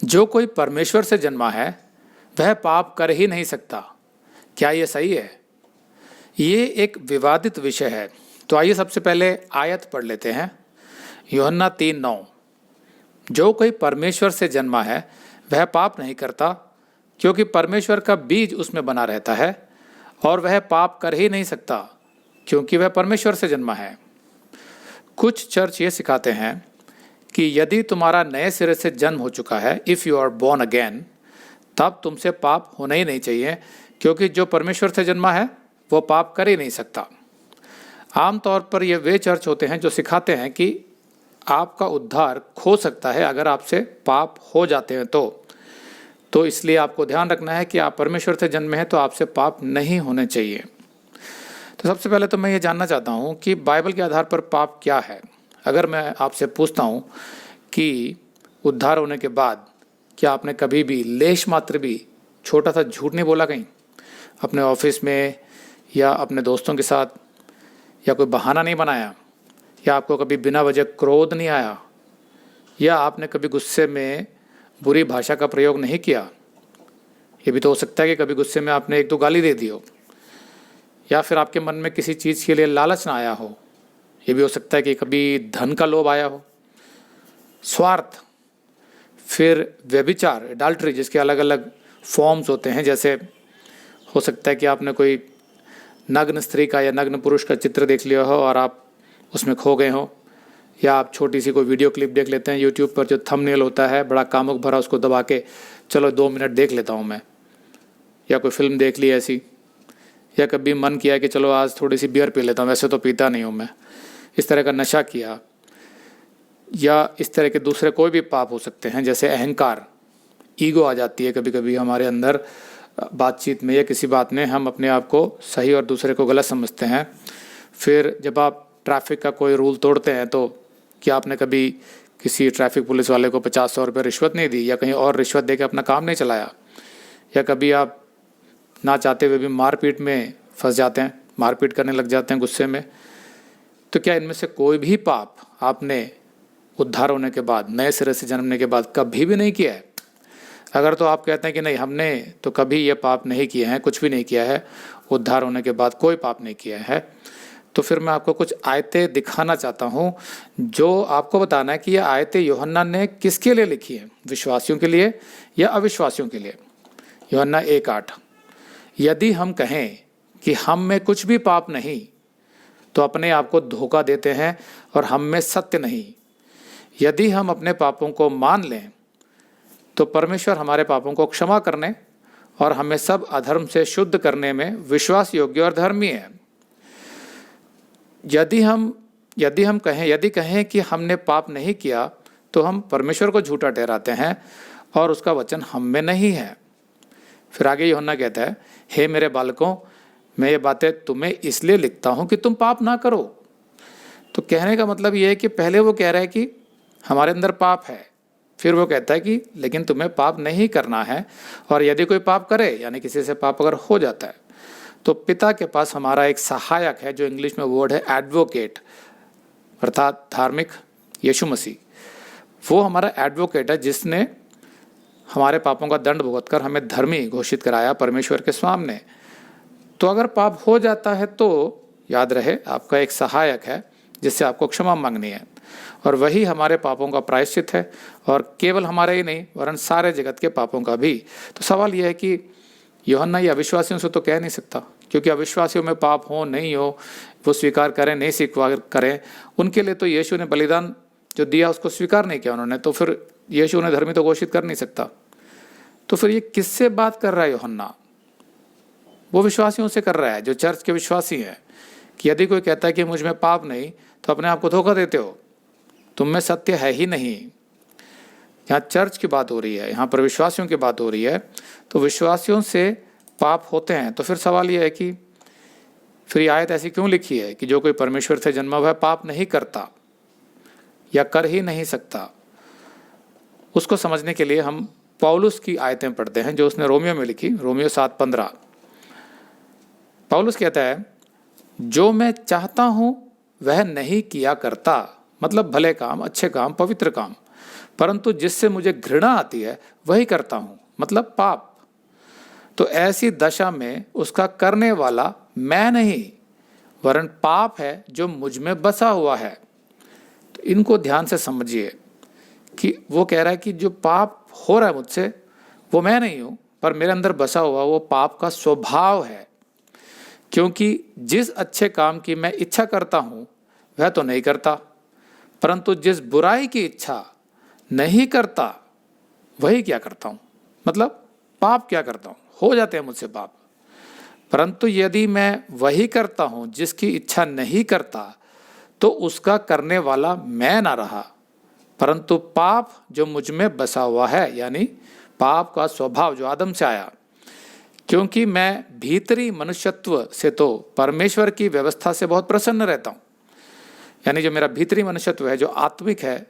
जो कोई परमेश्वर से जन्मा है वह पाप कर ही नहीं सकता। क्या ये सही है? ये एक विवादित विषय है। तो आइए सबसे पहले आयत पढ़ लेते हैं। यूहन्ना 3:9, जो कोई परमेश्वर से जन्मा है वह पाप नहीं करता, क्योंकि परमेश्वर का बीज उसमें बना रहता है, और वह पाप कर ही नहीं सकता क्योंकि वह परमेश्वर से जन्मा है। कुछ चर्च ये सिखाते हैं कि यदि तुम्हारा नए सिरे से जन्म हो चुका है, if you are born again, तब तुमसे पाप होना ही नहीं चाहिए, क्योंकि जो परमेश्वर से जन्मा है वो पाप कर ही नहीं सकता। आमतौर पर ये वे चर्च होते हैं जो सिखाते हैं कि आपका उद्धार खो सकता है अगर आपसे पाप हो जाते हैं तो इसलिए आपको ध्यान रखना है कि आप परमेश्वर से जन्मे हैं तो आपसे पाप नहीं होने चाहिए। तो सबसे पहले तो मैं ये जानना चाहता हूँ कि बाइबल के आधार पर पाप क्या है। अगर मैं आपसे पूछता हूँ कि उद्धार होने के बाद क्या आपने कभी भी लेश मात्र भी छोटा सा झूठ नहीं बोला कहीं, अपने ऑफिस में या अपने दोस्तों के साथ, या कोई बहाना नहीं बनाया, या आपको कभी बिना वजह क्रोध नहीं आया, या आपने कभी गुस्से में बुरी भाषा का प्रयोग नहीं किया। ये भी तो हो सकता है कि कभी गुस्से में आपने एक दो गाली दे दी हो, या फिर आपके मन में किसी चीज़ के लिए लालच ना आया हो। ये भी हो सकता है कि कभी धन का लोभ आया हो, स्वार्थ, फिर व्यभिचार, एडल्ट्री, जिसके अलग अलग फॉर्म्स होते हैं। जैसे हो सकता है कि आपने कोई नग्न स्त्री का या नग्न पुरुष का चित्र देख लिया हो और आप उसमें खो गए हो, या आप छोटी सी कोई वीडियो क्लिप देख लेते हैं यूट्यूब पर, जो थंबनेल होता है बड़ा कामुक भरा, उसको दबा के चलो 2 मिनट देख लेता हूँ मैं, या कोई फिल्म देख ली ऐसी, या कभी मन किया कि चलो आज थोड़ी सी बियर पी लेता हूँ, वैसे तो पीता नहीं हूँ मैं, इस तरह का नशा किया। या इस तरह के दूसरे कोई भी पाप हो सकते हैं, जैसे अहंकार, ईगो आ जाती है कभी कभी हमारे अंदर, बातचीत में या किसी बात में हम अपने आप को सही और दूसरे को गलत समझते हैं। फिर जब आप ट्रैफिक का कोई रूल तोड़ते हैं तो क्या आपने कभी किसी ट्रैफिक पुलिस वाले को 50-100 रुपये रिश्वत नहीं दी, या कहीं और रिश्वत दे के अपना काम नहीं चलाया, या कभी आप ना चाहते हुए भी मारपीट में फंस जाते हैं, मारपीट करने लग जाते हैं गुस्से में। तो क्या इनमें से कोई भी पाप आपने उद्धार होने के बाद, नए सिरे से जन्मने के बाद कभी भी नहीं किया है? अगर तो आप कहते हैं कि नहीं, हमने तो कभी ये पाप नहीं किए हैं, कुछ भी नहीं किया है, उद्धार होने के बाद कोई पाप नहीं किया है, तो फिर मैं आपको कुछ आयतें दिखाना चाहता हूँ जो आपको बताना है कि ये आयतें यूहन्ना ने किसके लिए लिखी हैं, विश्वासियों के लिए या अविश्वासियों के लिए। यूहन्ना 1:8, यदि हम कहें कि हम में कुछ भी पाप नहीं तो अपने आप को धोखा देते हैं और हम में सत्य नहीं। यदि हम अपने पापों को मान लें तो परमेश्वर हमारे पापों को क्षमा करने और हमें सब अधर्म से शुद्ध करने में विश्वास योग्य और धर्मी है। यदि कहें कि हमने पाप नहीं किया तो हम परमेश्वर को झूठा ठहराते हैं और उसका वचन हम में नहीं है। फिर आगे यूहन्ना कहता है, हे मेरे बालकों, मैं ये बातें तुम्हें इसलिए लिखता हूँ कि तुम पाप ना करो। तो कहने का मतलब ये है कि पहले वो कह रहा है कि हमारे अंदर पाप है, फिर वो कहता है कि लेकिन तुम्हें पाप नहीं करना है, और यदि कोई पाप करे, यानी किसी से पाप अगर हो जाता है, तो पिता के पास हमारा एक सहायक है, जो इंग्लिश में वर्ड है एडवोकेट, अर्थात धार्मिक यीशु मसीह। वो हमारा एडवोकेट है जिसने हमारे पापों का दंड भुगतकर हमें धर्मी घोषित कराया परमेश्वर के सामने। तो अगर पाप हो जाता है तो याद रहे, आपका एक सहायक है जिससे आपको क्षमा मांगनी है, और वही हमारे पापों का प्रायश्चित है, और केवल हमारे ही नहीं वरन सारे जगत के पापों का भी। तो सवाल यह है कि यूहन्ना ये अविश्वासियों से तो कह नहीं सकता, क्योंकि अविश्वासियों में पाप हो नहीं हो, वो स्वीकार करें नहीं स्वीकार करें, उनके लिए तो यीशु ने बलिदान जो दिया उसको स्वीकार नहीं किया उन्होंने, तो फिर यीशु ने धर्मी तो घोषित कर नहीं सकता। तो फिर ये किससे बात कर रहा है यूहन्ना? वो विश्वासियों से कर रहा है जो चर्च के विश्वासी हैं, कि यदि कोई कहता है कि मुझ में पाप नहीं तो अपने आप को धोखा देते हो, तुम में सत्य है ही नहीं। यहाँ चर्च की बात हो रही है, यहाँ पर विश्वासियों की बात हो रही है। तो विश्वासियों से पाप होते हैं, तो फिर सवाल यह है कि फिर ये आयत ऐसी क्यों लिखी है कि जो कोई परमेश्वर से जन्मा हुआ है पाप नहीं करता या कर ही नहीं सकता? उसको समझने के लिए हम पौलुस की आयतें पढ़ते हैं जो उसने रोमियो में लिखी। रोमियो 7:15 पौलुस कहता है, जो मैं चाहता हूँ वह नहीं किया करता, मतलब भले काम, अच्छे काम, पवित्र काम, परंतु जिससे मुझे घृणा आती है वही करता हूँ, मतलब पाप। तो ऐसी दशा में उसका करने वाला मैं नहीं, वरन पाप है जो मुझ में बसा हुआ है। तो इनको ध्यान से समझिए कि वो कह रहा है कि जो पाप हो रहा है मुझसे वो मैं नहीं हूँ, पर मेरे अंदर बसा हुआ वो पाप का स्वभाव है। क्योंकि जिस अच्छे काम की मैं इच्छा करता हूँ वह तो नहीं करता, परंतु जिस बुराई की इच्छा नहीं करता वही क्या करता हूँ, मतलब पाप क्या करता हूँ, हो जाते हैं मुझसे पाप। परंतु यदि मैं वही करता हूँ जिसकी इच्छा नहीं करता, तो उसका करने वाला मैं ना रहा, परंतु पाप जो मुझ में बसा हुआ है, यानी पाप का स्वभाव जो आदम से आया। क्योंकि मैं भीतरी मनुष्यत्व से तो परमेश्वर की व्यवस्था से बहुत प्रसन्न रहता हूँ, यानी जो मेरा भीतरी मनुष्यत्व है, जो आत्मिक है,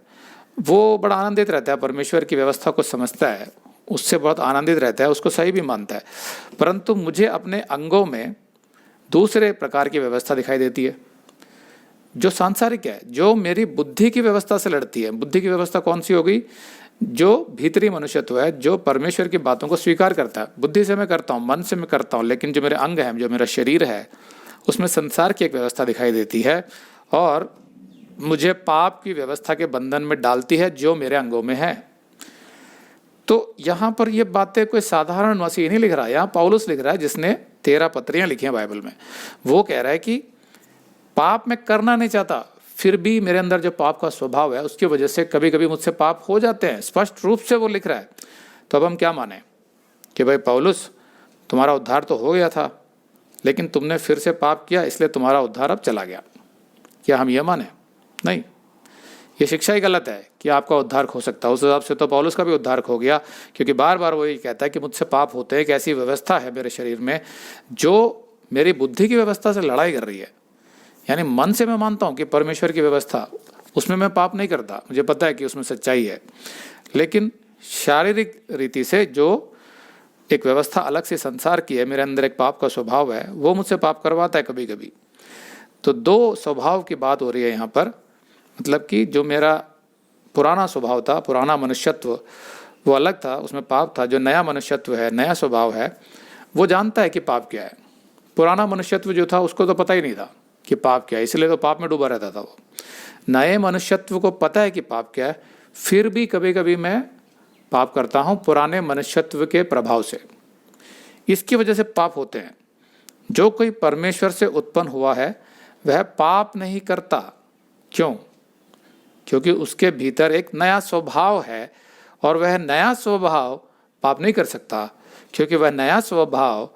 वो बड़ा आनंदित रहता है, परमेश्वर की व्यवस्था को समझता है, उससे बहुत आनंदित रहता है, उसको सही भी मानता है। परंतु मुझे अपने अंगों में दूसरे प्रकार की व्यवस्था दिखाई देती है जो सांसारिक है, जो मेरी बुद्धि की व्यवस्था से लड़ती है। बुद्धि की व्यवस्था कौन सी होगी? जो भीतरी मनुष्यत्व है, जो परमेश्वर की बातों को स्वीकार करता है। बुद्धि से मैं करता हूँ, मन से मैं करता हूँ, लेकिन जो मेरे अंग हैं, जो मेरा शरीर है, उसमें संसार की एक व्यवस्था दिखाई देती है और मुझे पाप की व्यवस्था के बंधन में डालती है जो मेरे अंगों में है। तो यहाँ पर ये बातें कोई साधारण मसीह नहीं लिख रहा है, यहाँ पौलुस लिख रहा है जिसने 13 पत्रियाँ लिखी हैं बाइबल में। वो कह रहा है कि पाप मैं करना नहीं चाहता, फिर भी मेरे अंदर जो पाप का स्वभाव है उसकी वजह से कभी कभी मुझसे पाप हो जाते हैं। स्पष्ट रूप से वो लिख रहा है। तो अब हम क्या माने कि भाई पौलुस, तुम्हारा उद्धार तो हो गया था, लेकिन तुमने फिर से पाप किया, इसलिए तुम्हारा उद्धार अब चला गया। क्या हम ये माने? नहीं, ये शिक्षा ही गलत है कि आपका उद्धार खो सकता है। उस हिसाब से तो पौलुस का भी उद्धार खो गया, क्योंकि बार बार वो ये कहता है कि मुझसे पाप होते हैं। एक ऐसी व्यवस्था है मेरे शरीर में जो मेरी बुद्धि की व्यवस्था से लड़ाई कर रही है। यानी मन से मैं मानता हूँ कि परमेश्वर की व्यवस्था, उसमें मैं पाप नहीं करता, मुझे पता है कि उसमें सच्चाई है, लेकिन शारीरिक रीति से जो एक व्यवस्था अलग से संसार की है, मेरे अंदर एक पाप का स्वभाव है, वो मुझसे पाप करवाता है कभी कभी। तो दो स्वभाव की बात हो रही है यहाँ पर, मतलब कि जो मेरा पुराना स्वभाव था, पुराना मनुष्यत्व, वो अलग था, उसमें पाप था। जो नया मनुष्यत्व है, नया स्वभाव है, वो जानता है कि पाप क्या है। पुराना मनुष्यत्व जो था उसको तो पता ही नहीं था कि पाप क्या है, इसलिए तो पाप में डूबा रहता था वो। नए मनुष्यत्व को पता है कि पाप क्या है, फिर भी कभी कभी मैं पाप करता हूँ पुराने मनुष्यत्व के प्रभाव से। इसकी वजह से पाप होते हैं। जो कोई परमेश्वर से उत्पन्न हुआ है वह पाप नहीं करता। क्यों? क्योंकि उसके भीतर एक नया स्वभाव है, और वह नया स्वभाव पाप नहीं कर सकता, क्योंकि वह नया स्वभाव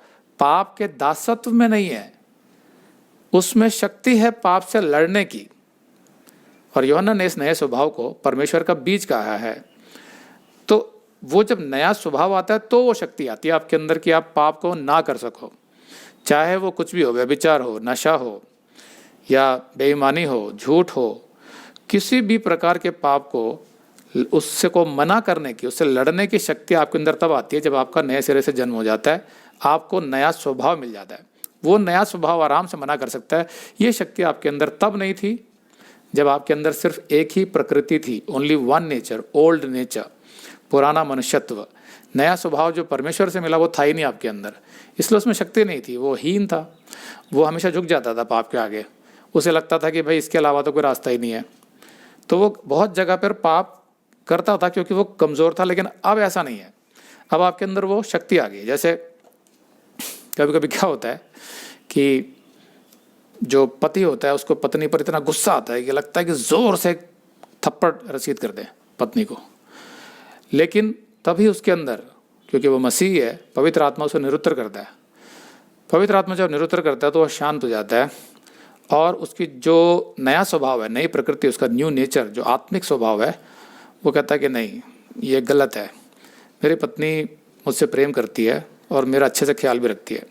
पाप के दासत्व में नहीं है। उसमें शक्ति है पाप से लड़ने की, और यूहन्ना ने इस नए स्वभाव को परमेश्वर का बीज कहा है। तो वो जब नया स्वभाव आता है तो वो शक्ति आती है आपके अंदर कि आप पाप को ना कर सको, चाहे वो कुछ भी हो, व्यभिचार हो, नशा हो, या बेईमानी हो, झूठ हो, किसी भी प्रकार के पाप को उससे को मना करने की, उससे लड़ने की शक्ति आपके अंदर तब आती है जब आपका नए सिरे से जन्म हो जाता है, आपको नया स्वभाव मिल जाता है। वो नया स्वभाव आराम से मना कर सकता है। ये शक्ति आपके अंदर तब नहीं थी जब आपके अंदर सिर्फ एक ही प्रकृति थी, only one nature, old nature, पुराना मनुष्यत्व। नया स्वभाव जो परमेश्वर से मिला वो था ही नहीं आपके अंदर, इसलिए उसमें शक्ति नहीं थी, वो हीन था, वो हमेशा झुक जाता था पाप के आगे। उसे लगता था कि भाई इसके अलावा तो कोई रास्ता ही नहीं है, तो वो बहुत जगह पर पाप करता था क्योंकि वो कमज़ोर था। लेकिन अब ऐसा नहीं है, अब आपके अंदर वो शक्ति आ गई। जैसे कभी कभी क्या होता है कि जो पति होता है उसको पत्नी पर इतना गुस्सा आता है कि लगता है कि ज़ोर से थप्पड़ रसीद कर दे पत्नी को, लेकिन तभी उसके अंदर, क्योंकि वो मसीह है, पवित्र आत्मा उसे निरुत्तर करता है। पवित्र आत्मा जब निरुत्तर करता है तो वह शांत हो जाता है, और उसकी जो नया स्वभाव है, नई प्रकृति, उसका न्यू नेचर, जो आत्मिक स्वभाव है, वो कहता है कि नहीं, ये गलत है। मेरी पत्नी मुझसे प्रेम करती है और मेरा अच्छे से ख्याल भी रखती है।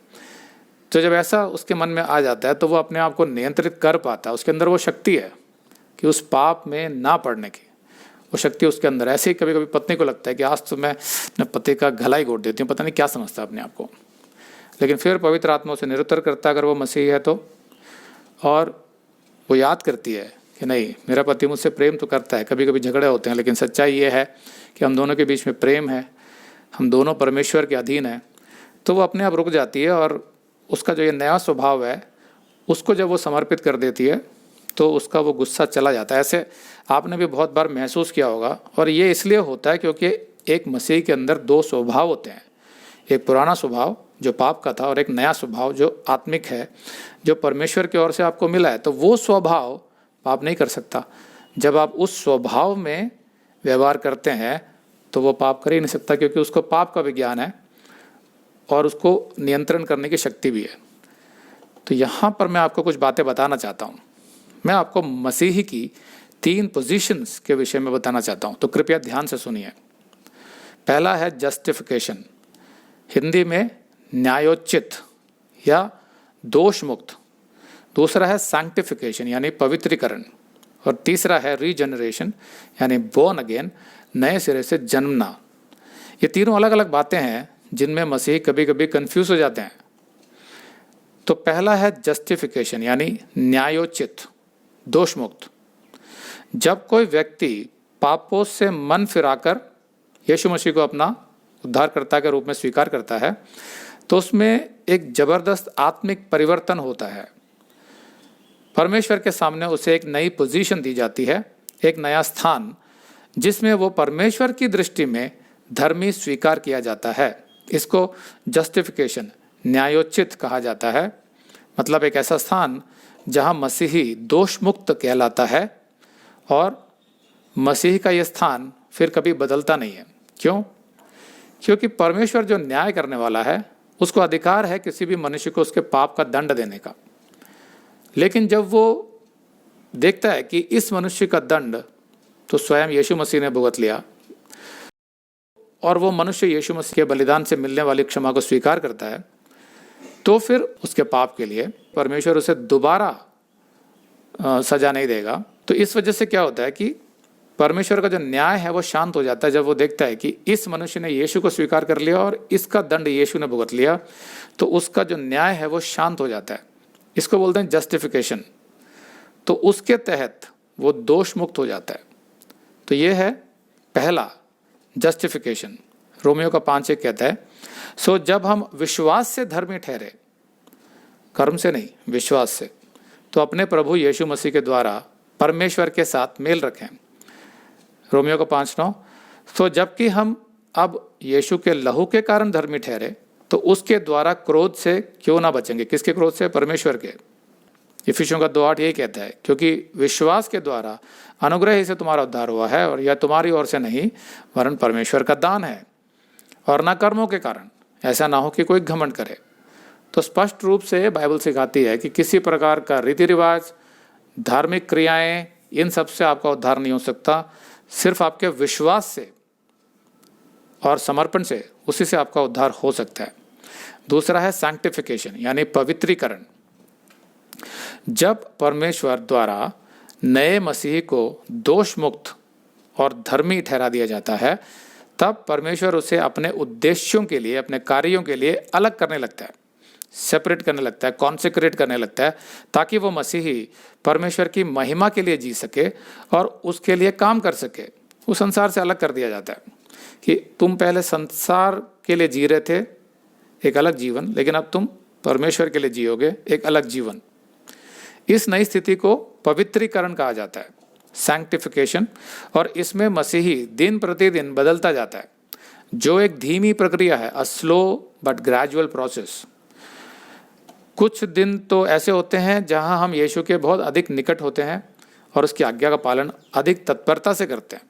तो जब ऐसा उसके मन में आ जाता है तो वो अपने आप को नियंत्रित कर पाता है। उसके अंदर वो शक्ति है कि उस पाप में ना पड़ने की, वो शक्ति उसके अंदर। ऐसे ही कभी कभी पत्नी को लगता है कि आज तो मैं अपने पति का गला ही घोट देती हूँ, पता नहीं क्या समझता है अपने आप को। लेकिन फिर पवित्र आत्मा उसे निरुत्तर करता है अगर वो मसीह है तो, और वो याद करती है कि नहीं, मेरा पति मुझसे प्रेम तो करता है, कभी कभी झगड़े होते हैं, लेकिन सच्चाई ये है कि हम दोनों के बीच में प्रेम है, हम दोनों परमेश्वर के अधीन हैं, तो वो अपने आप रुक जाती है और उसका जो ये नया स्वभाव है उसको जब वो समर्पित कर देती है तो उसका वो गुस्सा चला जाता है। ऐसे आपने भी बहुत बार महसूस किया होगा, और ये इसलिए होता है क्योंकि एक मसीह के अंदर दो स्वभाव होते हैं, एक पुराना स्वभाव जो पाप का था और एक नया स्वभाव जो आत्मिक है, जो परमेश्वर की ओर से आपको मिला है। तो वो स्वभाव पाप नहीं कर सकता। जब आप उस स्वभाव में व्यवहार करते हैं तो वो पाप कर ही नहीं सकता, क्योंकि उसको पाप का विज्ञान है और उसको नियंत्रण करने की शक्ति भी है। तो यहाँ पर मैं आपको कुछ बातें बताना चाहता हूँ। मैं आपको मसीही की 3 पोजीशंस के विषय में बताना चाहता हूँ, तो कृपया ध्यान से सुनिए। पहला है जस्टिफिकेशन, हिंदी में न्यायोचित या दोष मुक्त। दूसरा है सैंक्टिफिकेशन यानी पवित्रीकरण, और तीसरा है रीजनरेशन यानी बोर्न अगेन, नए सिरे से जन्मना। ये तीनों अलग अलग बातें हैं जिनमें मसीही कभी कभी कंफ्यूज हो जाते हैं। तो पहला है जस्टिफिकेशन यानी न्यायोचित, दोष मुक्त। जब कोई व्यक्ति पापों से मन फिराकर यीशु मसीह को अपना उद्धारकर्ता के रूप में स्वीकार करता है तो उसमें एक जबरदस्त आत्मिक परिवर्तन होता है। परमेश्वर के सामने उसे एक नई पोजीशन दी जाती है, एक नया स्थान, जिसमें वो परमेश्वर की दृष्टि में धर्मी स्वीकार किया जाता है। इसको जस्टिफिकेशन, न्यायोचित कहा जाता है। मतलब एक ऐसा स्थान जहां मसीही दोष मुक्त कहलाता है, और मसीह का यह स्थान फिर कभी बदलता नहीं है। क्यों? क्योंकि परमेश्वर जो न्याय करने वाला है उसको अधिकार है किसी भी मनुष्य को उसके पाप का दंड देने का। लेकिन जब वो देखता है कि इस मनुष्य का दंड तो स्वयं यीशु मसीह ने भुगत लिया, और वो मनुष्य यीशु मसीह के बलिदान से मिलने वाली क्षमा को स्वीकार करता है, तो फिर उसके पाप के लिए परमेश्वर उसे दोबारा सजा नहीं देगा। तो इस वजह से क्या होता है कि परमेश्वर का जो न्याय है वो शांत हो जाता है जब वो देखता है कि इस मनुष्य ने यीशु को स्वीकार कर लिया और इसका दंड यीशु ने भुगत लिया, तो उसका जो न्याय है वो शांत हो जाता है। इसको बोलते हैं जस्टिफिकेशन। तो उसके तहत वो दोष मुक्त हो जाता है। तो ये है पहला जस्टिफिकेशन। रोमियो का 5:1 कहता है, सो जब हम विश्वास से धर्मी ठहरे, कर्म से नहीं, विश्वास से, तो अपने प्रभु यीशु मसीह के द्वारा परमेश्वर के साथ मेल रखें। रोमियो का 5:9, तो जबकि हम अब यीशु के लहू के कारण धर्मी ठहरे, तो उसके द्वारा क्रोध से क्यों ना बचेंगे। किसके क्रोध से? परमेश्वर के। इफिसियों का 2:8 यही कहता है, क्योंकि विश्वास के द्वारा अनुग्रह ही से तुम्हारा उद्धार हुआ है, और यह तुम्हारी ओर से नहीं वरन परमेश्वर का दान है, और न कर्मों के कारण, ऐसा ना हो कि कोई घमंड करे। तो स्पष्ट रूप से बाइबल सिखाती है कि किसी प्रकार का रीति रिवाज, धार्मिक क्रियाएं, इन सब से आपका उद्धार नहीं हो सकता। सिर्फ आपके विश्वास से और समर्पण से, उसी से आपका उद्धार हो सकता है। दूसरा है सैंक्टिफिकेशन यानी पवित्रीकरण। जब परमेश्वर द्वारा नए मसीही को दोष मुक्त और धर्मी ठहरा दिया जाता है, तब परमेश्वर उसे अपने उद्देश्यों के लिए, अपने कार्यों के लिए अलग करने लगता है, सेपरेट करने लगता है, कॉन्सेक्रेट करने लगता है, ताकि वो मसीही परमेश्वर की महिमा के लिए जी सके और उसके लिए काम कर सके। वो संसार से अलग कर दिया जाता है कि तुम पहले संसार के लिए जी रहे थे एक अलग जीवन, लेकिन अब तुम परमेश्वर के लिए जियोगे एक अलग जीवन। इस नई स्थिति को पवित्रीकरण कहा जाता है, सैंक्टिफिकेशन, और इसमें मसीही दिन प्रतिदिन बदलता जाता है, जो एक धीमी प्रक्रिया है, a slow but gradual process. कुछ दिन तो ऐसे होते हैं जहां हम यीशु के बहुत अधिक निकट होते हैं और उसकी आज्ञा का पालन अधिक तत्परता से करते हैं,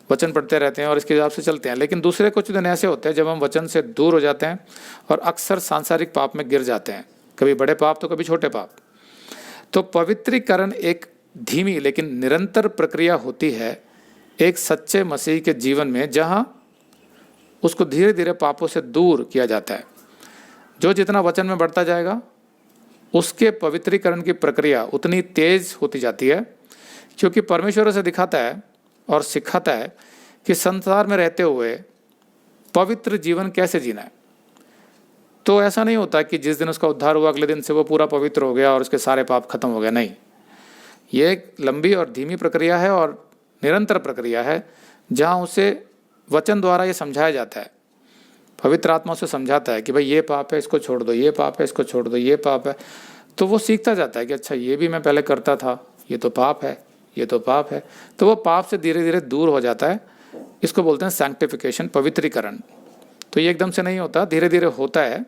वचन पढ़ते रहते हैं और इसके हिसाब से चलते हैं। लेकिन दूसरे कुछ दिन ऐसे होते हैं जब हम वचन से दूर हो जाते हैं और अक्सर सांसारिक पाप में गिर जाते हैं, कभी बड़े पाप तो कभी छोटे पाप। तो पवित्रीकरण एक धीमी लेकिन निरंतर प्रक्रिया होती है एक सच्चे मसीह के जीवन में, जहां उसको धीरे धीरे पापों से दूर किया जाता है। जो जितना वचन में बढ़ता जाएगा उसके पवित्रीकरण की प्रक्रिया उतनी तेज होती जाती है, क्योंकि परमेश्वर उसे दिखाता है और सिखाता है कि संसार में रहते हुए पवित्र जीवन कैसे जीना है। तो ऐसा नहीं होता कि जिस दिन उसका उद्धार हुआ अगले दिन से वो पूरा पवित्र हो गया और उसके सारे पाप खत्म हो गए। नहीं, ये एक लंबी और धीमी प्रक्रिया है और निरंतर प्रक्रिया है, जहाँ उसे वचन द्वारा ये समझाया जाता है। पवित्र आत्मा उसे समझाता है कि भाई ये पाप है, इसको छोड़ दो, ये पाप है, इसको छोड़ दो, ये पाप है। तो वो सीखता जाता है कि अच्छा ये भी मैं पहले करता था, ये तो पाप है, ये तो पाप है। तो वो पाप से धीरे धीरे दूर हो जाता है। इसको बोलते हैं सैंक्टिफिकेशन, पवित्रीकरण। तो ये एकदम से नहीं होता, धीरे धीरे होता है।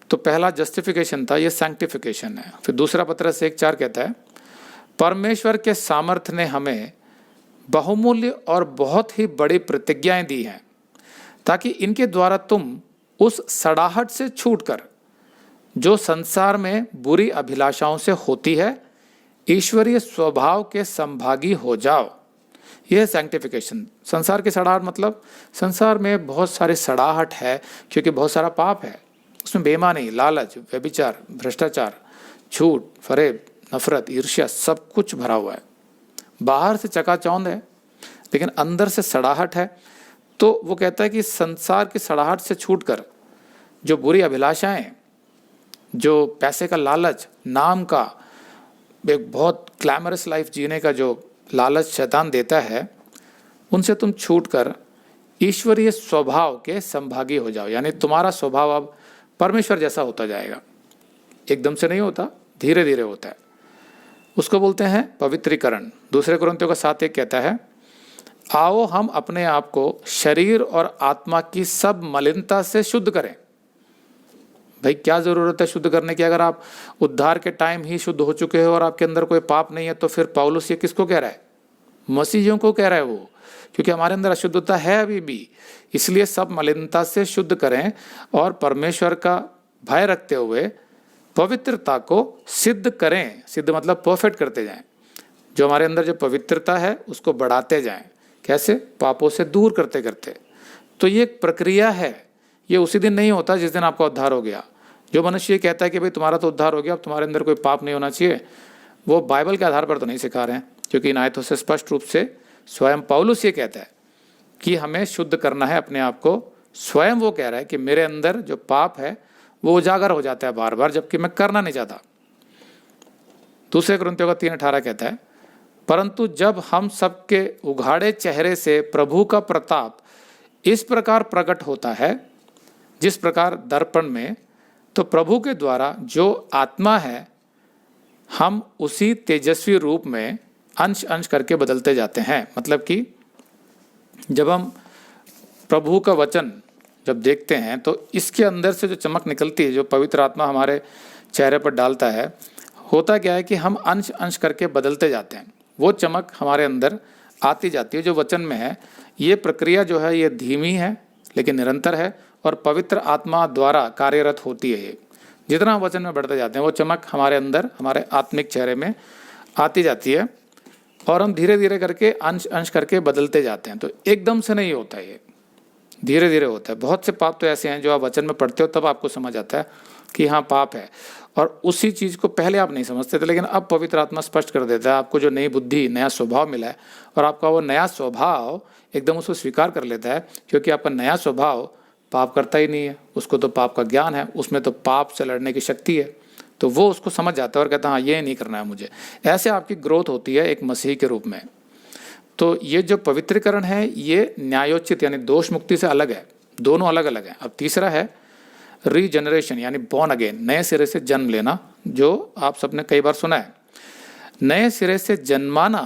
तो पहला जस्टिफिकेशन था, ये सैंक्टिफिकेशन है। फिर दूसरा पत्रस 1:4 कहता है, परमेश्वर के सामर्थ्य ने हमें बहुमूल्य और बहुत ही बड़ी प्रतिज्ञाएं दी हैं, ताकि इनके द्वारा तुम उस सड़ाहट से छूटकर जो संसार में बुरी अभिलाषाओं से होती है, ईश्वरीय स्वभाव के संभागी हो जाओ। यह है सैंक्टिफिकेशन। संसार की सड़ाहट मतलब संसार में बहुत सारी सड़ाहट है, क्योंकि बहुत सारा पाप है। उसमें बेईमानी, लालच, व्यभिचार, भ्रष्टाचार, झूठ, फरेब, नफरत, ईर्ष्या, सब कुछ भरा हुआ है। बाहर से चकाचौंध है, लेकिन अंदर से सड़ाहट है। तो वो कहता है कि संसार की सड़ाहट से छूटकर जो बुरी अभिलाषाएं, जो पैसे का लालच, नाम का, एक बहुत ग्लैमरस लाइफ जीने का जो लालच शैतान देता है, उनसे तुम छूटकर ईश्वरीय स्वभाव के संभागी हो जाओ। यानी तुम्हारा स्वभाव अब परमेश्वर जैसा होता जाएगा। एकदम से नहीं होता, धीरे धीरे होता है। उसको बोलते हैं पवित्रीकरण। दूसरे कुरिन्थियों का 7:1 कहता है, आओ हम अपने आप को शरीर और आत्मा की सब मलिनता से शुद्ध करें। भाई क्या जरूरत है शुद्ध करने की? अगर आप उद्धार के टाइम ही शुद्ध हो चुके हो और आपके अंदर कोई पाप नहीं है, तो फिर पौलुस ये किसको कह रहा है? मसीहियों को कह रहा है वो, क्योंकि हमारे अंदर अशुद्धता है अभी भी। इसलिए सब मलिनता से शुद्ध करें और परमेश्वर का भय रखते हुए पवित्रता को सिद्ध करें। सिद्ध मतलब परफेक्ट करते जाएं। जो हमारे अंदर जो पवित्रता है उसको बढ़ाते जाएं। कैसे? पापों से दूर करते करते। तो ये एक प्रक्रिया है। ये उसी दिन नहीं होता जिस दिन आपका उद्धार हो गया। जो मनुष्य ये कहता है कि भाई तुम्हारा तो उद्धार हो गया, अब तुम्हारे अंदर कोई पाप नहीं होना चाहिए, वो बाइबल के आधार पर तो नहीं सिखा रहे हैं। क्योंकि इन आयतों से स्पष्ट रूप से स्वयं पौलुस ये कहता है कि हमें शुद्ध करना है अपने आप को। स्वयं वो कह रहा है कि मेरे अंदर जो पाप है वो उजागर हो जाता है बार बार, जबकि मैं करना नहीं चाहता। दूसरे कुरिन्थियों का 3:18 कहता है, परंतु जब हम सबके उघाड़े चेहरे से प्रभु का प्रताप इस प्रकार प्रकट होता है, जिस प्रकार दर्पण में, तो प्रभु के द्वारा जो आत्मा है, हम उसी तेजस्वी रूप में अंश अंश करके बदलते जाते हैं। मतलब कि जब हम प्रभु का वचन जब देखते हैं, तो इसके अंदर से जो चमक निकलती है, जो पवित्र आत्मा हमारे चेहरे पर डालता है, होता क्या है कि हम अंश अंश करके बदलते जाते हैं। वो चमक हमारे अंदर आती जाती है जो वचन में है। ये प्रक्रिया जो है ये धीमी है लेकिन निरंतर है और पवित्र आत्मा द्वारा कार्यरत होती है। ये जितना वचन में बढ़ते जाते हैं वो चमक हमारे अंदर, हमारे आत्मिक चेहरे में आती जाती है और हम धीरे धीरे करके अंश अंश करके बदलते जाते हैं। तो एकदम से नहीं होता, ये धीरे धीरे होता है। बहुत से पाप तो ऐसे हैं जो आप वचन में पढ़ते हो तब आपको समझ आता है कि हाँ पाप है, और उसी चीज़ को पहले आप नहीं समझते थे, लेकिन अब पवित्र आत्मा स्पष्ट कर देता है। आपको जो नई बुद्धि, नया स्वभाव मिला है और आपका वो नया स्वभाव एकदम उसको स्वीकार कर लेता है, क्योंकि आपका नया स्वभाव पाप करता ही नहीं है। उसको तो पाप का ज्ञान है, उसमें तो पाप से लड़ने की शक्ति है। तो वो उसको समझ जाता है और कहता है हाँ ये नहीं करना है मुझे। ऐसे आपकी ग्रोथ होती है एक मसीही के रूप में। तो ये जो पवित्रीकरण है ये न्यायोचित यानी दोष मुक्ति से अलग है। दोनों अलग अलग हैं। अब तीसरा है रीजनरेशन यानी बॉर्न अगेन, नए सिरे से जन्म लेना, जो आप सबने कई बार सुना है। नए सिरे से जन्माना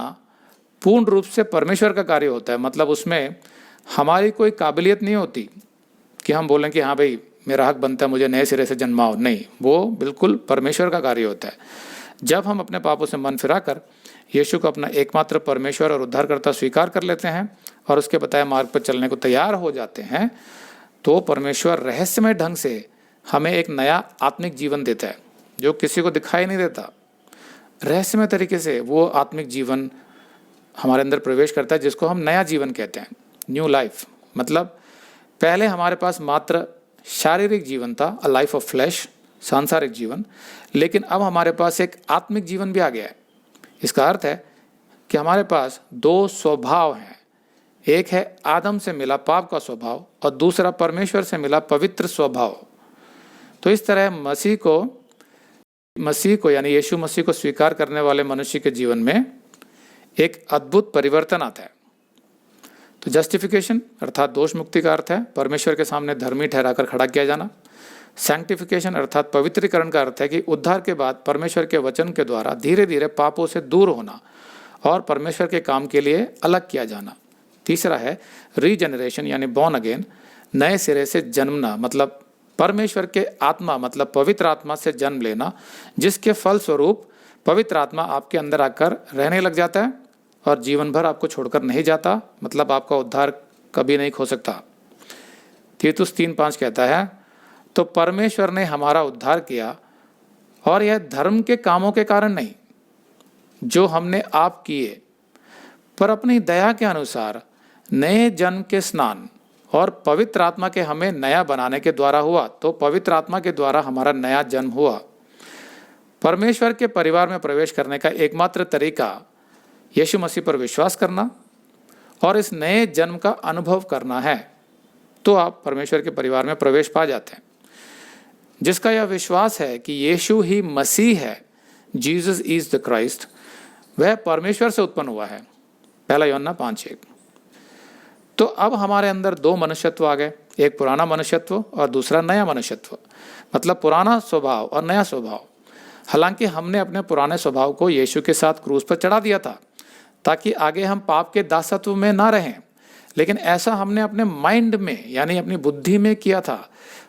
पूर्ण रूप से परमेश्वर का कार्य होता है। मतलब उसमें हमारी कोई काबिलियत नहीं होती कि हम बोलें कि हाँ भाई मेरा हक बनता है मुझे नए सिरे से जन्माओ। नहीं, वो बिल्कुल परमेश्वर का कार्य होता है। जब हम अपने पापों से मन फिराकर यीशु को अपना एकमात्र परमेश्वर और उद्धारकर्ता स्वीकार कर लेते हैं और उसके बताए मार्ग पर चलने को तैयार हो जाते हैं, तो परमेश्वर रहस्यमय ढंग से हमें एक नया आत्मिक जीवन देता है जो किसी को दिखाई नहीं देता। रहस्यमय तरीके से वो आत्मिक जीवन हमारे अंदर प्रवेश करता है जिसको हम नया जीवन कहते हैं, न्यू लाइफ। मतलब पहले हमारे पास मात्र शारीरिक जीवन था, अ लाइफ ऑफ फ्लैश, सांसारिक जीवन, लेकिन अब हमारे पास एक आत्मिक जीवन भी आ गया है। इसका अर्थ है कि हमारे पास दो स्वभाव हैं। एक है आदम से मिला पाप का स्वभाव और दूसरा परमेश्वर से मिला पवित्र स्वभाव। तो इस तरह मसीह को मसीह को यानी यीशु मसीह को स्वीकार करने वाले मनुष्य के जीवन में एक अद्भुत परिवर्तन आता है। तो जस्टिफिकेशन अर्थात दोष मुक्ति का अर्थ है परमेश्वर के सामने धर्मी ठहराकर खड़ा किया जाना। सैंक्टिफिकेशन अर्थात पवित्रीकरण का अर्थ है कि उद्धार के बाद परमेश्वर के वचन के द्वारा धीरे धीरे पापों से दूर होना और परमेश्वर के काम के लिए अलग किया जाना। तीसरा है रीजनरेशन यानी बॉर्न अगेन, नए सिरे से जन्मना, मतलब परमेश्वर के आत्मा मतलब पवित्र आत्मा से जन्म लेना, जिसके फल स्वरूप पवित्र आत्मा आपके अंदर आकर रहने लग जाता है और जीवन भर आपको छोड़कर नहीं जाता, मतलब आपका उद्धार कभी नहीं खो सकता। तीतुस 3:5 कहता है, तो परमेश्वर ने हमारा उद्धार किया और यह धर्म के कामों के कारण नहीं जो हमने आप किए, पर अपनी दया के अनुसार नए जन्म के स्नान और पवित्र आत्मा के हमें नया बनाने के द्वारा हुआ। तो पवित्र आत्मा के द्वारा हमारा नया जन्म हुआ। परमेश्वर के परिवार में प्रवेश करने का एकमात्र तरीका यीशु मसीह पर विश्वास करना और इस नए जन्म का अनुभव करना है, तो आप परमेश्वर के परिवार में प्रवेश पा जाते हैं। जिसका यह विश्वास है कि यीशु ही मसीह है, जीसस इज द क्राइस्ट, वह परमेश्वर से उत्पन्न हुआ है। 1 यूहन्ना 5:1। तो अब हमारे अंदर दो मनुष्यत्व आ गए, एक पुराना मनुष्यत्व और दूसरा नया मनुष्यत्व, मतलब पुराना स्वभाव और नया स्वभाव। हालांकि हमने अपने पुराने स्वभाव को यीशु के साथ क्रूस पर चढ़ा दिया था ताकि आगे हम पाप के दासत्व में ना रहें, लेकिन ऐसा हमने अपने माइंड में यानी अपनी बुद्धि में किया था।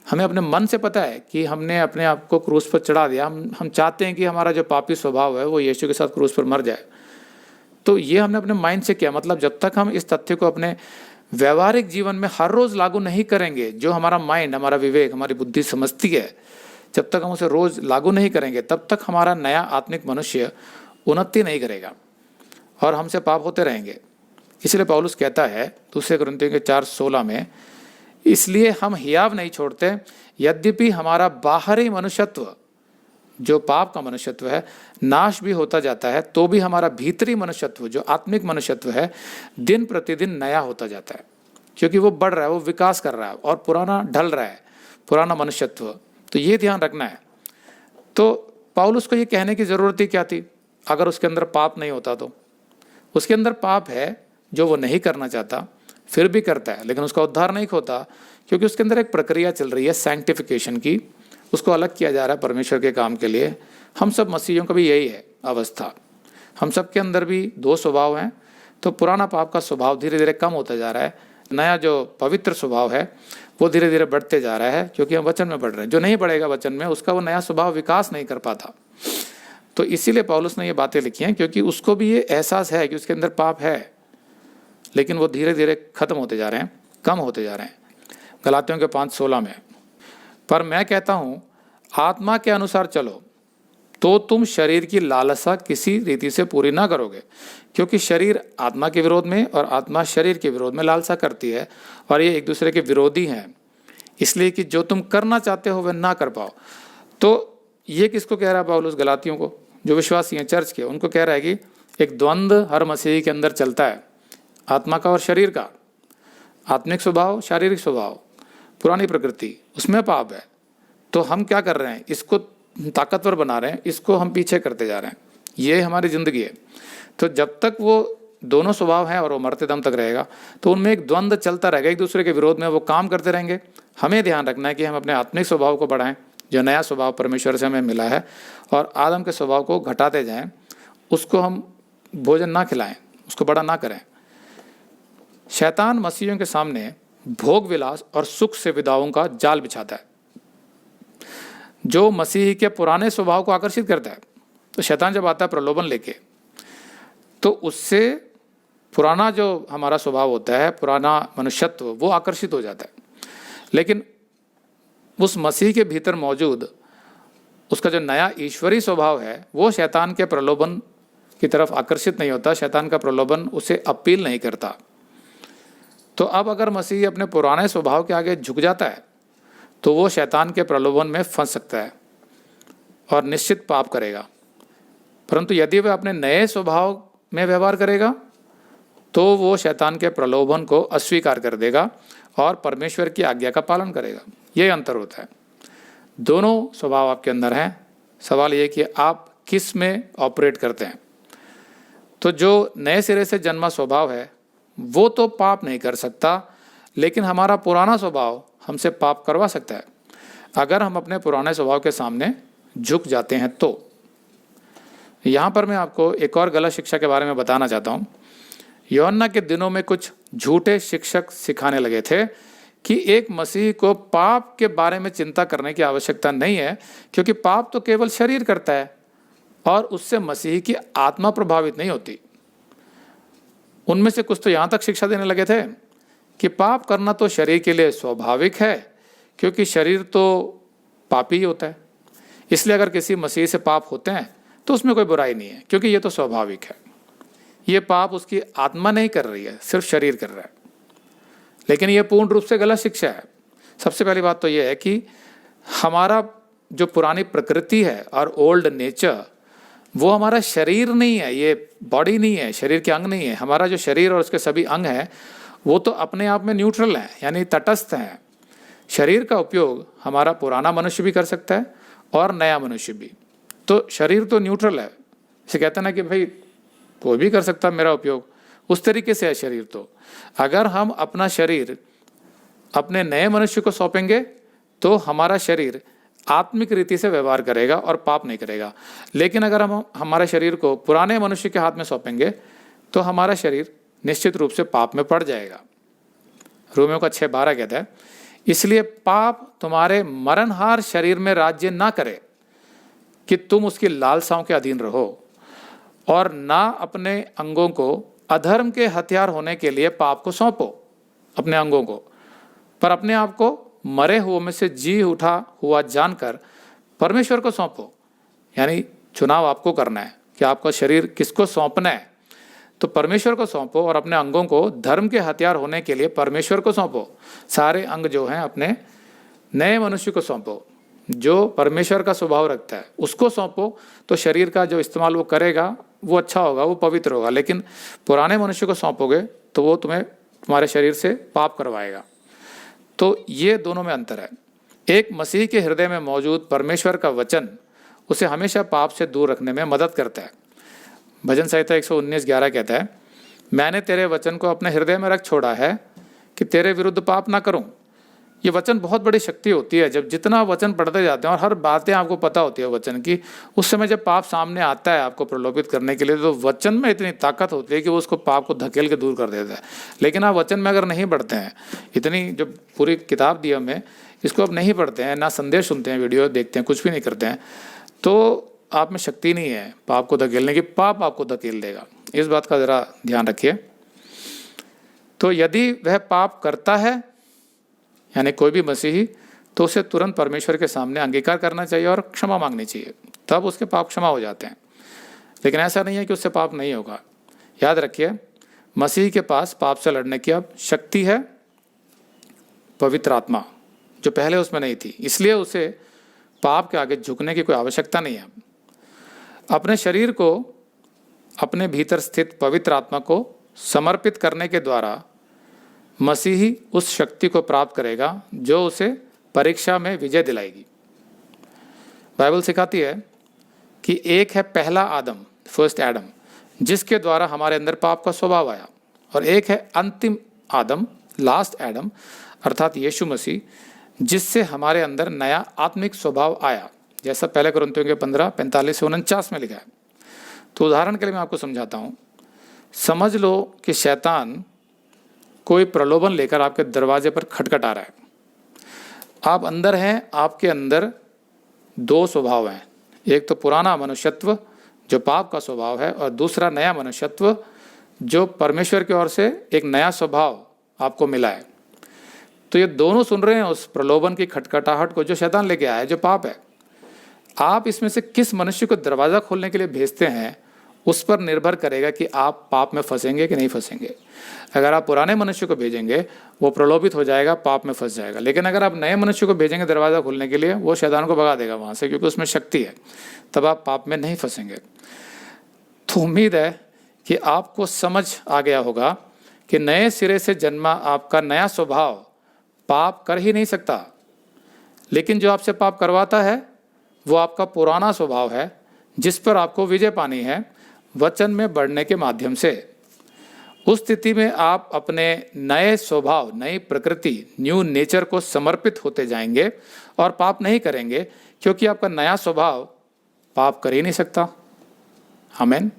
हमें अपने मन से पता है कि हमने अपने आप को क्रूस पर चढ़ा दिया। हम चाहते हैं कि हमारा जो पापी स्वभाव है वो यीशु के साथ क्रूस पर मर जाए। तो ये हमने अपने माइंड से किया। मतलब जब तक हम इस तथ्य को अपने व्यवहारिक जीवन में हर रोज लागू नहीं करेंगे, जो हमारा माइंड, हमारा विवेक, हमारी बुद्धि समझती है, जब तक हम उसे रोज लागू नहीं करेंगे तब तक हमारा नया आत्मिक मनुष्य उन्नति नहीं करेगा और हमसे पाप होते रहेंगे। इसलिए पौलुस कहता है 2 कुरिन्थियों के 4:16 में, इसलिए हम हियाव नहीं छोड़ते, यद्यपि हमारा बाहरी मनुष्यत्व जो पाप का मनुष्यत्व है नाश भी होता जाता है, तो भी हमारा भीतरी मनुष्यत्व जो आत्मिक मनुष्यत्व है दिन प्रतिदिन नया होता जाता है, क्योंकि वो बढ़ रहा है, वो विकास कर रहा है और पुराना ढल रहा है, पुराना मनुष्यत्व। तो ये ध्यान रखना है। तो पौलुस को ये कहने की ज़रूरत ही क्या थी अगर उसके अंदर पाप नहीं होता? तो उसके अंदर पाप है जो वो नहीं करना चाहता, फिर भी करता है, लेकिन उसका उद्धार नहीं होता, क्योंकि उसके अंदर एक प्रक्रिया चल रही है सैंक्टिफिकेशन की। उसको अलग किया जा रहा है परमेश्वर के काम के लिए। हम सब मसीहियों का भी यही है अवस्था। हम सब के अंदर भी दो स्वभाव हैं। तो पुराना पाप का स्वभाव धीरे धीरे कम होता जा रहा है, नया जो पवित्र स्वभाव है वो धीरे धीरे बढ़ते जा रहा है, क्योंकि हम वचन में बढ़ रहे हैं। जो नहीं बढ़ेगा वचन में, उसका वो नया स्वभाव विकास नहीं कर पाता। तो इसीलिए पौलुस ने ये बातें लिखी हैं, क्योंकि उसको भी ये एहसास है कि उसके अंदर पाप है, लेकिन वो धीरे धीरे खत्म होते जा रहे हैं, कम होते जा रहे हैं। गलातियों के 5:16 में, पर मैं कहता हूँ आत्मा के अनुसार चलो तो तुम शरीर की लालसा किसी रीति से पूरी ना करोगे, क्योंकि शरीर आत्मा के विरोध में और आत्मा शरीर के विरोध में लालसा करती है, और ये एक दूसरे के विरोधी हैं, इसलिए कि जो तुम करना चाहते हो वह ना कर पाओ। तो ये किसको कह रहा है पौलुस? गलातियों को, जो विश्वासी हैं चर्च के, उनको कह रहा है कि एक द्वंद्व हर मसीही के अंदर चलता है, आत्मा का और शरीर का। आत्मिक स्वभाव, शारीरिक स्वभाव, पुरानी प्रकृति, उसमें पाप है। तो हम क्या कर रहे हैं? इसको ताकतवर बना रहे हैं, इसको हम पीछे करते जा रहे हैं। ये हमारी ज़िंदगी है। तो जब तक वो दोनों स्वभाव हैं और वो मरते दम तक रहेगा, तो उनमें एक द्वंद्व चलता रहेगा, एक दूसरे के विरोध में वो काम करते रहेंगे। हमें ध्यान रखना है कि हम अपने आत्मिक स्वभाव को बढ़ाएं, जो नया स्वभाव परमेश्वर से हमें मिला है, और आदम के स्वभाव को घटाते जाएं। उसको हम भोजन ना खिलाएं, उसको बड़ा ना करें। शैतान मसीहियों के सामने भोग विलास और सुख सुविधाओं का जाल बिछाता है, जो मसीह के पुराने स्वभाव को आकर्षित करता है। तो शैतान जब आता है प्रलोभन लेके, तो उससे पुराना जो हमारा स्वभाव होता है, पुराना मनुष्यत्व, वो आकर्षित हो जाता है। लेकिन उस मसीह के भीतर मौजूद उसका जो नया ईश्वरीय स्वभाव है, वो शैतान के प्रलोभन की तरफ आकर्षित नहीं होता। शैतान का प्रलोभन उसे अपील नहीं करता। तो अब अगर मसीह अपने पुराने स्वभाव के आगे झुक जाता है, तो वो शैतान के प्रलोभन में फंस सकता है और निश्चित पाप करेगा। परंतु यदि वह अपने नए स्वभाव में व्यवहार करेगा, तो वो शैतान के प्रलोभन को अस्वीकार कर देगा और परमेश्वर की आज्ञा का पालन करेगा। ये अंतर होता है। दोनों स्वभाव आपके अंदर हैं, सवाल ये कि आप किस में ऑपरेट करते हैं। तो जो नए सिरे से जन्मा स्वभाव है वो तो पाप नहीं कर सकता, लेकिन हमारा पुराना स्वभाव हमसे पाप करवा सकता है अगर हम अपने पुराने स्वभाव के सामने झुक जाते हैं। तो यहाँ पर मैं आपको एक और गलत शिक्षा के बारे में बताना चाहता हूँ। यूहन्ना के दिनों में कुछ झूठे शिक्षक सिखाने लगे थे कि एक मसीह को पाप के बारे में चिंता करने की आवश्यकता नहीं है, क्योंकि पाप तो केवल शरीर करता है और उससे मसीह की आत्मा प्रभावित नहीं होती। उनमें से कुछ तो यहाँ तक शिक्षा देने लगे थे कि पाप करना तो शरीर के लिए स्वाभाविक है, क्योंकि शरीर तो पापी ही होता है, इसलिए अगर किसी मसीह से पाप होते हैं तो उसमें कोई बुराई नहीं है, क्योंकि ये तो स्वाभाविक है। ये पाप उसकी आत्मा नहीं कर रही है, सिर्फ शरीर कर रहा है। लेकिन ये पूर्ण रूप से गलत शिक्षा है। सबसे पहली बात तो ये है कि हमारा जो पुरानी प्रकृति है और ओल्ड नेचर, वो हमारा शरीर नहीं है, ये बॉडी नहीं है, शरीर के अंग नहीं है। हमारा जो शरीर और उसके सभी अंग हैं वो तो अपने आप में न्यूट्रल हैं, यानी तटस्थ हैं। शरीर का उपयोग हमारा पुराना मनुष्य भी कर सकता है और नया मनुष्य भी। तो शरीर तो न्यूट्रल है। इसे कहते हैं ना कि भाई कोई भी कर सकता है मेरा उपयोग, उस तरीके से है शरीर। तो अगर हम अपना शरीर अपने नए मनुष्य को सौंपेंगे तो हमारा शरीर आत्मिक रीति से व्यवहार करेगा और पाप नहीं करेगा। लेकिन अगर हम हमारे शरीर को पुराने मनुष्य के हाथ में सौंपेंगे तो हमारा शरीर निश्चित रूप से पाप में पड़ जाएगा। रोमियो का 6:12 कहता है, इसलिए पाप तुम्हारे मरणहार शरीर में राज्य ना करे कि तुम उसकी लालसाओं के अधीन रहो, और ना अपने अंगों को अधर्म के हथियार होने के लिए पाप को सौंपो, अपने अंगों को, पर अपने आप को मरे हुओं में से जी उठा हुआ जानकर परमेश्वर को सौंपो। यानी चुनाव आपको करना है कि आपका शरीर किसको सौंपना है। तो परमेश्वर को सौंपो और अपने अंगों को धर्म के हथियार होने के लिए परमेश्वर को सौंपो। सारे अंग जो हैं अपने नए मनुष्य को सौंपो, जो परमेश्वर का स्वभाव रखता है उसको सौंपो। तो शरीर का जो इस्तेमाल वो करेगा वो अच्छा होगा, वो पवित्र होगा। लेकिन पुराने मनुष्य को सौंपोगे तो वो तुम्हारे शरीर से पाप करवाएगा। तो ये दोनों में अंतर है। एक मसीह के हृदय में मौजूद परमेश्वर का वचन उसे हमेशा पाप से दूर रखने में मदद करता है। भजन संहिता 119:11 कहता है, मैंने तेरे वचन को अपने हृदय में रख छोड़ा है कि तेरे विरुद्ध पाप ना करूं। ये वचन बहुत बड़ी शक्ति होती है। जब जितना वचन पढ़ते जाते हैं और हर बातें आपको पता होती है वचन की, उस समय जब पाप सामने आता है आपको प्रलोभित करने के लिए, तो वचन में इतनी ताकत होती है कि वो उसको पाप को धकेल के दूर कर देता है। लेकिन आप वचन में अगर नहीं पढ़ते हैं, इतनी जो पूरी किताब दी हमें, इसको आप नहीं पढ़ते हैं, ना संदेश सुनते हैं, वीडियो देखते हैं, कुछ भी नहीं करते हैं, तो आप में शक्ति नहीं है पाप को धकेलने की। पाप आपको धकेल देगा। इस बात का ज़रा ध्यान रखिए। तो यदि वह पाप करता है, यानी कोई भी मसीही, तो उसे तुरंत परमेश्वर के सामने अंगीकार करना चाहिए और क्षमा मांगनी चाहिए, तब उसके पाप क्षमा हो जाते हैं। लेकिन ऐसा नहीं है कि उससे पाप नहीं होगा। याद रखिए, मसीह के पास पाप से लड़ने की अब शक्ति है, पवित्र आत्मा, जो पहले उसमें नहीं थी। इसलिए उसे पाप के आगे झुकने की कोई आवश्यकता नहीं है। अपने शरीर को अपने भीतर स्थित पवित्र आत्मा को समर्पित करने के द्वारा मसीही उस शक्ति को प्राप्त करेगा जो उसे परीक्षा में विजय दिलाएगी। बाइबल सिखाती है कि एक है पहला आदम, फर्स्ट एडम, जिसके द्वारा हमारे अंदर पाप का स्वभाव आया, और एक है अंतिम आदम, लास्ट एडम, अर्थात यीशु मसीह, जिससे हमारे अंदर नया आत्मिक स्वभाव आया, जैसा पहले कुरिन्थियों के 15:45-49 में लिखा है। तो उदाहरण के लिए मैं आपको समझाता हूँ। समझ लो कि शैतान कोई प्रलोभन लेकर आपके दरवाजे पर खटखटा रहा है। आप अंदर हैं, आपके अंदर दो स्वभाव हैं, एक तो पुराना मनुष्यत्व जो पाप का स्वभाव है, और दूसरा नया मनुष्यत्व जो परमेश्वर की ओर से एक नया स्वभाव आपको मिला है। तो ये दोनों सुन रहे हैं उस प्रलोभन की खटखटाहट को जो शैतान लेके आया है, जो पाप है। आप इसमें से किस मनुष्य को दरवाज़ा खोलने के लिए भेजते हैं, उस पर निर्भर करेगा कि आप पाप में फंसेंगे कि नहीं फंसेंगे। अगर आप पुराने मनुष्य को भेजेंगे, वो प्रलोभित हो जाएगा, पाप में फंस जाएगा। लेकिन अगर आप नए मनुष्य को भेजेंगे दरवाज़ा खोलने के लिए, वो शैतान को भगा देगा वहाँ से, क्योंकि उसमें शक्ति है, तब आप पाप में नहीं फंसेंगे। तो उम्मीद है कि आपको समझ आ गया होगा कि नए सिरे से जन्मा आपका नया स्वभाव पाप कर ही नहीं सकता, लेकिन जो आपसे पाप करवाता है वो आपका पुराना स्वभाव है जिस पर आपको विजय पानी है वचन में बढ़ने के माध्यम से। उस स्थिति में आप अपने नए स्वभाव, नई प्रकृति, न्यू नेचर को समर्पित होते जाएंगे और पाप नहीं करेंगे, क्योंकि आपका नया स्वभाव पाप कर ही नहीं सकता। आमीन।